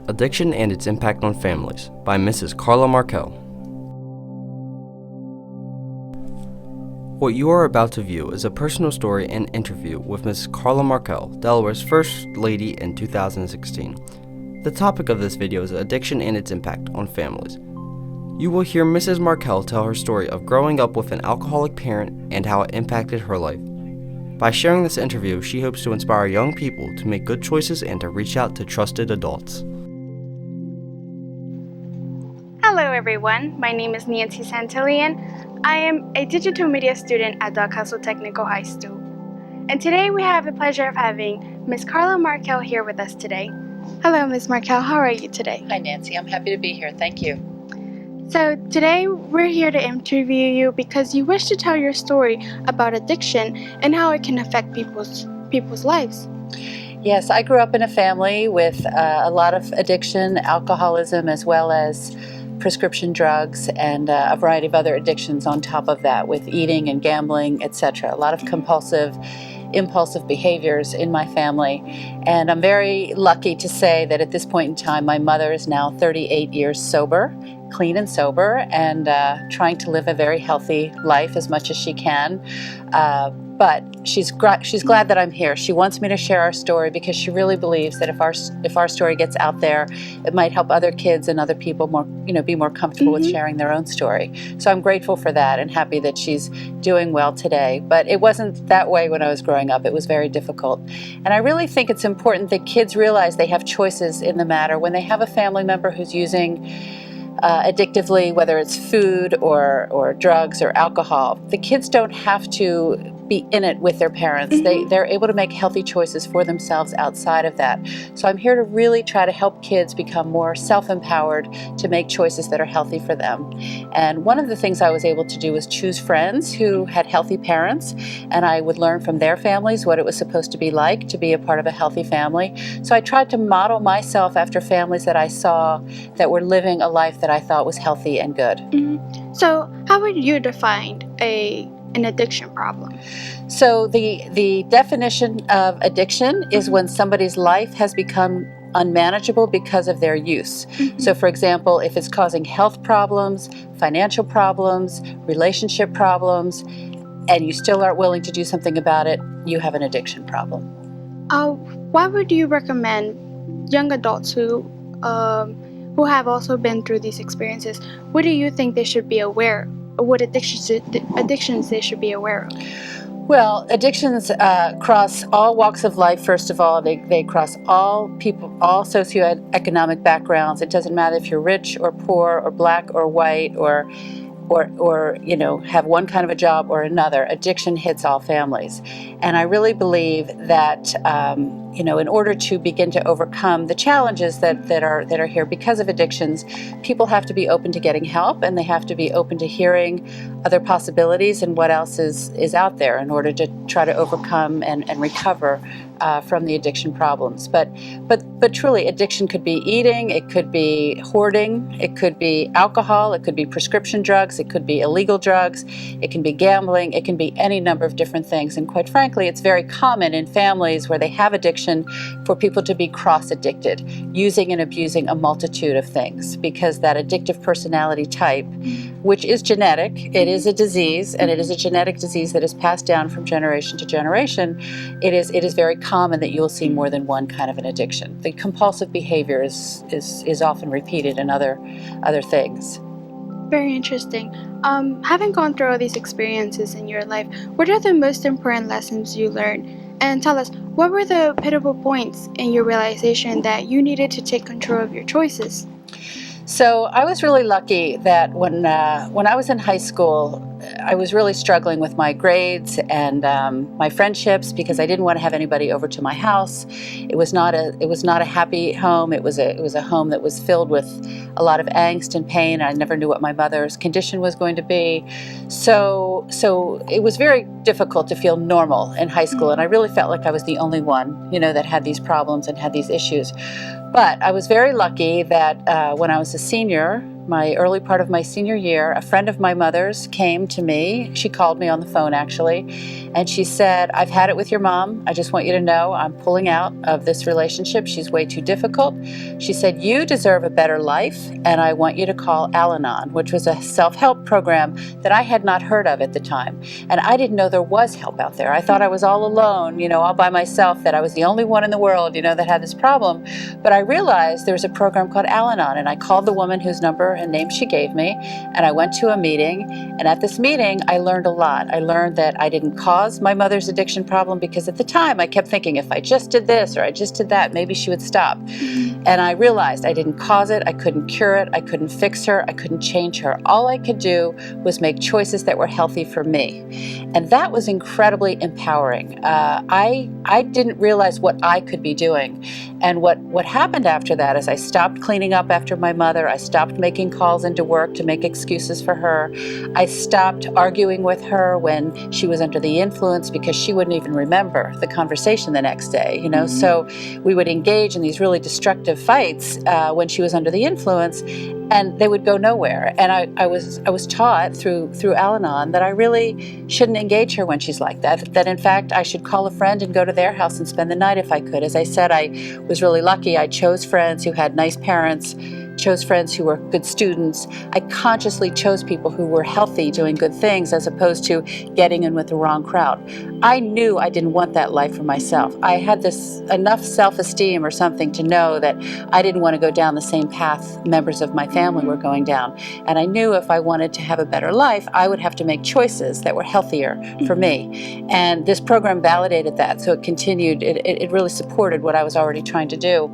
Addiction and Its Impact on Families by Mrs. Carla Markell. What you are about to view is a personal story and interview with Mrs. Carla Markell, Delaware's First Lady in 2016. The topic of this video is addiction and its impact on families. You will hear Mrs. Markell tell her story of growing up with an alcoholic parent and how it impacted her life. By sharing this interview, she hopes to inspire young people to make good choices and to reach out to trusted adults. Hello everyone, my name is Nancy Santillian. I am a digital media student at Castle Technical High School. And today we have the pleasure of having Ms. Carla Markell here with us today. Hello Ms. Markell, how are you today? Hi Nancy, I'm happy to be here, thank you. So today we're here to interview you because you wish to tell your story about addiction and how it can affect people's lives. Yes, I grew up in a family with a lot of addiction, alcoholism, as well as prescription drugs and a variety of other addictions on top of that, with eating and gambling, etc. A lot of impulsive behaviors in my family. And I'm very lucky to say that at this point in time, my mother is now 38 years sober, clean and sober, and trying to live a very healthy life as much as she can. But she's glad that I'm here. She wants me to share our story because she really believes that if our story gets out there, it might help other kids and other people be more comfortable with sharing their own story. So I'm grateful for that and happy that she's doing well today. But it wasn't that way when I was growing up. It was very difficult. And I really think it's important that kids realize they have choices in the matter when they have a family member who's using addictively, whether it's food or drugs or alcohol. The kids don't have to be in it with their parents. They're able to make healthy choices for themselves outside of that. So I'm here to really try to help kids become more self-empowered to make choices that are healthy for them. And one of the things I was able to do was choose friends who had healthy parents, and I would learn from their families what it was supposed to be like to be a part of a healthy family. So I tried to model myself after families that I saw that were living a life that I thought was healthy and good. So how would you define an addiction problem? So the definition of addiction is when somebody's life has become unmanageable because of their use. So for example, if it's causing health problems, financial problems, relationship problems, and you still aren't willing to do something about it, you have an addiction problem. Why would you recommend young adults who have also been through these experiences, what do you think they should be aware of? What addictions they should be aware of? Well, addictions cross all walks of life, first of all. They cross all people, all socioeconomic backgrounds. It doesn't matter if you're rich or poor or black or white or have one kind of a job or another. Addiction hits all families. And I really believe that in order to begin to overcome the challenges that are here because of addictions, people have to be open to getting help, and they have to be open to hearing other possibilities and what else is out there in order to try to overcome and recover from the addiction problems. But truly, addiction could be eating, it could be hoarding, it could be alcohol, it could be prescription drugs, it could be illegal drugs, it can be gambling, it can be any number of different things. And quite frankly, it's very common in families where they have addiction for people to be cross-addicted, using and abusing a multitude of things, because that addictive personality type, which is genetic, it is a disease, and it is a genetic disease that is passed down from generation to generation. It is very common that you'll see more than one kind of an addiction. The compulsive behavior is often repeated in other things. Very interesting. Having gone through all these experiences in your life, what are the most important lessons you learned? And tell us, what were the pivotal points in your realization that you needed to take control of your choices? So I was really lucky that when I was in high school, I was really struggling with my grades and my friendships because I didn't want to have anybody over to my house. It was not a happy home. It was a home that was filled with a lot of angst and pain. I never knew what my mother's condition was going to be. So it was very difficult to feel normal in high school, and I really felt like I was the only one, that had these problems and had these issues. But I was very lucky that when I was a senior my early part of my senior year, a friend of my mother's came to me. She called me on the phone, actually, and she said, "I've had it with your mom. I just want you to know I'm pulling out of this relationship. She's way too difficult." She said, "You deserve a better life, and I want you to call Al-Anon," which was a self-help program that I had not heard of at the time. And I didn't know there was help out there. I thought I was all alone, all by myself, that I was the only one in the world, that had this problem. But I realized there was a program called Al-Anon, and I called the woman whose number and name she gave me, and I went to a meeting. And at this meeting, I learned a lot. I learned that I didn't cause my mother's addiction problem, because at the time I kept thinking, if I just did this or I just did that, maybe she would stop. And I realized I didn't cause it, I couldn't cure it, I couldn't fix her, I couldn't change her. All I could do was make choices that were healthy for me. And that was incredibly empowering. I didn't realize what I could be doing. And what happened after that is I stopped cleaning up after my mother. I stopped making calls into work to make excuses for her. I stopped arguing with her when she was under the influence, because she wouldn't even remember the conversation the next day. So we would engage in these really destructive fights when she was under the influence, and they would go nowhere. And I was taught through Al-Anon that I really shouldn't engage her when she's like that. That in fact I should call a friend and go to their house and spend the night if I could. As I said, I was really lucky. I chose friends who had nice parents, chose friends who were good students. I consciously chose people who were healthy, doing good things, as opposed to getting in with the wrong crowd. I knew I didn't want that life for myself. I had enough self-esteem or something to know that I didn't want to go down the same path members of my family were going down. And I knew if I wanted to have a better life, I would have to make choices that were healthier for me. And this program validated that, so it continued. It really supported what I was already trying to do.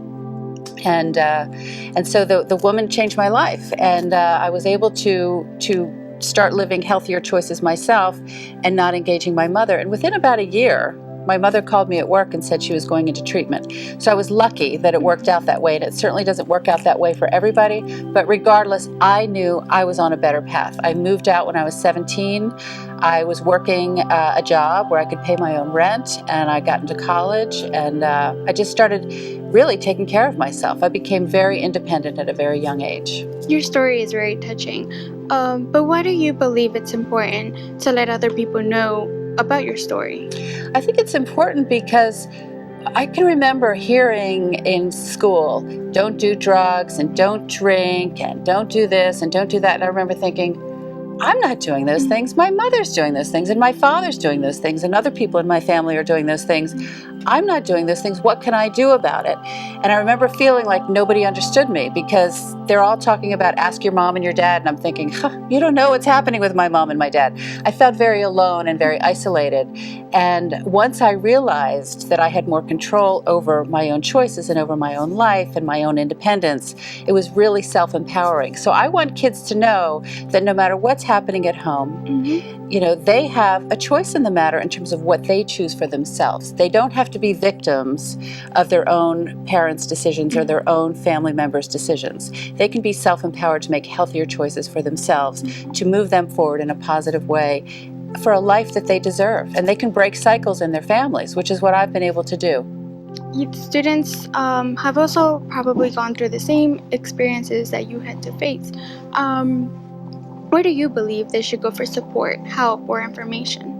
And so the woman changed my life, and I was able to start living healthier choices myself and not engaging my mother. And within about a year, my mother called me at work and said she was going into treatment. So I was lucky that it worked out that way, and it certainly doesn't work out that way for everybody. But regardless, I knew I was on a better path. I moved out when I was 17. I was working a job where I could pay my own rent, and I got into college, and I just started really taking care of myself. I became very independent at a very young age. Your story is very touching. But why do you believe it's important to let other people know about your story? I think it's important because I can remember hearing in school, don't do drugs and don't drink and don't do this and don't do that. And I remember thinking, I'm not doing those things. My mother's doing those things, and my father's doing those things, and other people in my family are doing those things. I'm not doing those things. What can I do about it? And I remember feeling like nobody understood me, because they're all talking about ask your mom and your dad, and I'm thinking, you don't know what's happening with my mom and my dad. I felt very alone and very isolated. And once I realized that I had more control over my own choices and over my own life and my own independence, it was really self-empowering. So I want kids to know that no matter what's happening at home, they have a choice in the matter in terms of what they choose for themselves. They don't have to be victims of their own parents' decisions or their own family members' decisions. They can be self-empowered to make healthier choices for themselves, to move them forward in a positive way for a life that they deserve. And they can break cycles in their families, which is what I've been able to do. Students have also probably gone through the same experiences that you had to face. Where do you believe they should go for support, help, or information?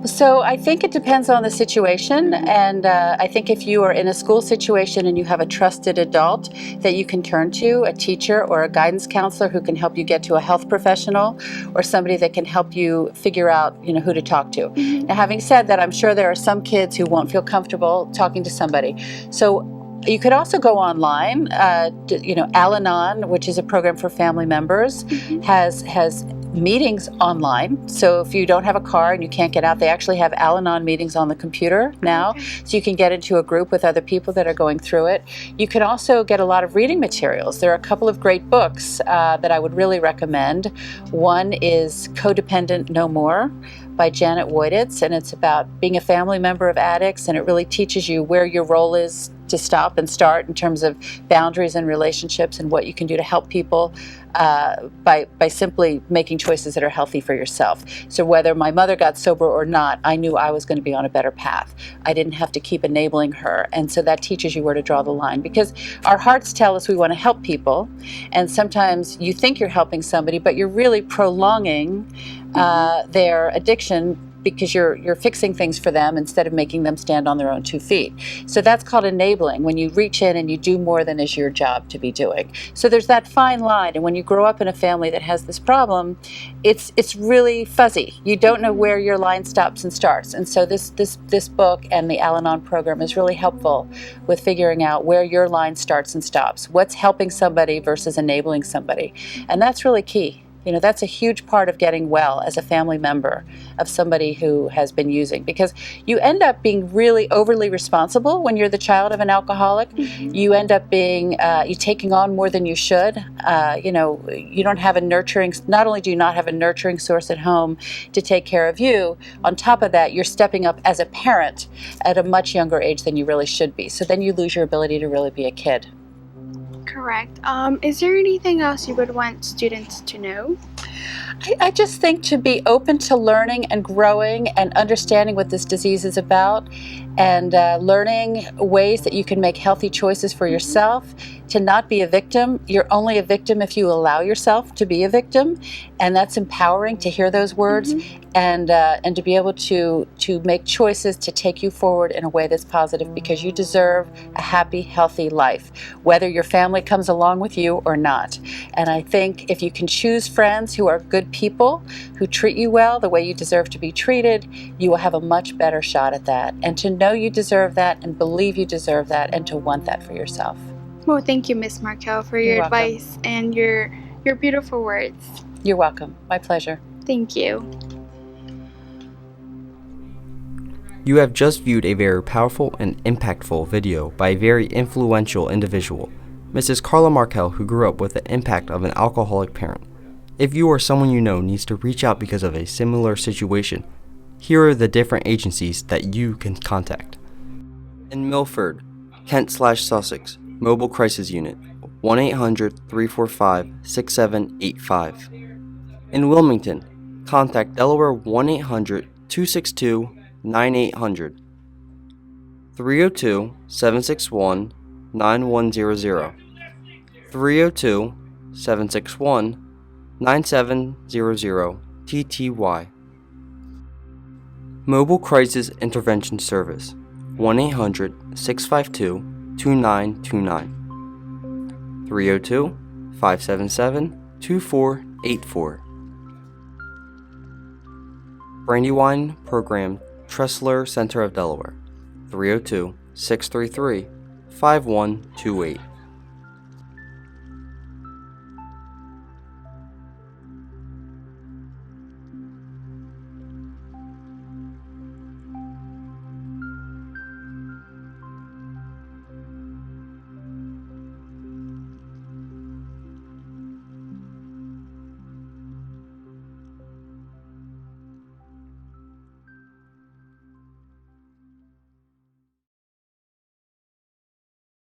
So I think it depends on the situation, and I think if you are in a school situation and you have a trusted adult that you can turn to, a teacher or a guidance counselor who can help you get to a health professional, or somebody that can help you figure out who to talk to. Now, having said that, I'm sure there are some kids who won't feel comfortable talking to somebody. So you could also go online. Al-Anon, which is a program for family members, has meetings online. So if you don't have a car and you can't get out, they actually have Al-Anon meetings on the computer now. So you can get into a group with other people that are going through it. You can also get a lot of reading materials. There are a couple of great books that I would really recommend. One is Codependent No More by Janet Woiditz, and it's about being a family member of addicts, and it really teaches you where your role is to stop and start in terms of boundaries and relationships and what you can do to help people by simply making choices that are healthy for yourself. So whether my mother got sober or not, I knew I was going to be on a better path. I didn't have to keep enabling her. And so that teaches you where to draw the line, because our hearts tell us we want to help people. And sometimes you think you're helping somebody, but you're really prolonging their addiction, because you're fixing things for them instead of making them stand on their own 2 feet. So that's called enabling, when you reach in and you do more than is your job to be doing. So there's that fine line, and when you grow up in a family that has this problem, it's really fuzzy. You don't know where your line stops and starts. And so this book and the Al-Anon program is really helpful with figuring out where your line starts and stops, what's helping somebody versus enabling somebody. And that's really key. That's a huge part of getting well as a family member of somebody who has been using, because you end up being really overly responsible when you're the child of an alcoholic. You end up being, you taking on more than you should. You don't have not only do you not have a nurturing source at home to take care of you, on top of that, you're stepping up as a parent at a much younger age than you really should be. So then you lose your ability to really be a kid. Correct. Is there anything else you would want students to know? I just think to be open to learning and growing and understanding what this disease is about, and learning ways that you can make healthy choices for yourself, to not be a victim. You're only a victim if you allow yourself to be a victim, and that's empowering to hear those words, and to be able to make choices to take you forward in a way that's positive, because you deserve a happy, healthy life, whether your family comes along with you or not. And I think if you can choose friends who are good people, who treat you well the way you deserve to be treated, you will have a much better shot at that. And to know you deserve that, and believe you deserve that, and to want that for yourself. Well, thank you, Miss Markell, for your advice and your beautiful words. You're welcome. My pleasure. Thank you. You have just viewed a very powerful and impactful video by a very influential individual, Mrs. Carla Markell, who grew up with the impact of an alcoholic parent. If you or someone you know needs to reach out because of a similar situation, here are the different agencies that you can contact. In Milford, Kent/Sussex, Mobile Crisis Unit, 1-800-345-6785. In Wilmington, contact Delaware 1-800-262-9800, 302-761-9100, 302-761-9700 TTY. Mobile Crisis Intervention Service, 1-800-652-2929, 302-577-2484. Brandywine Program, Tressler Center of Delaware, 302-633-5128.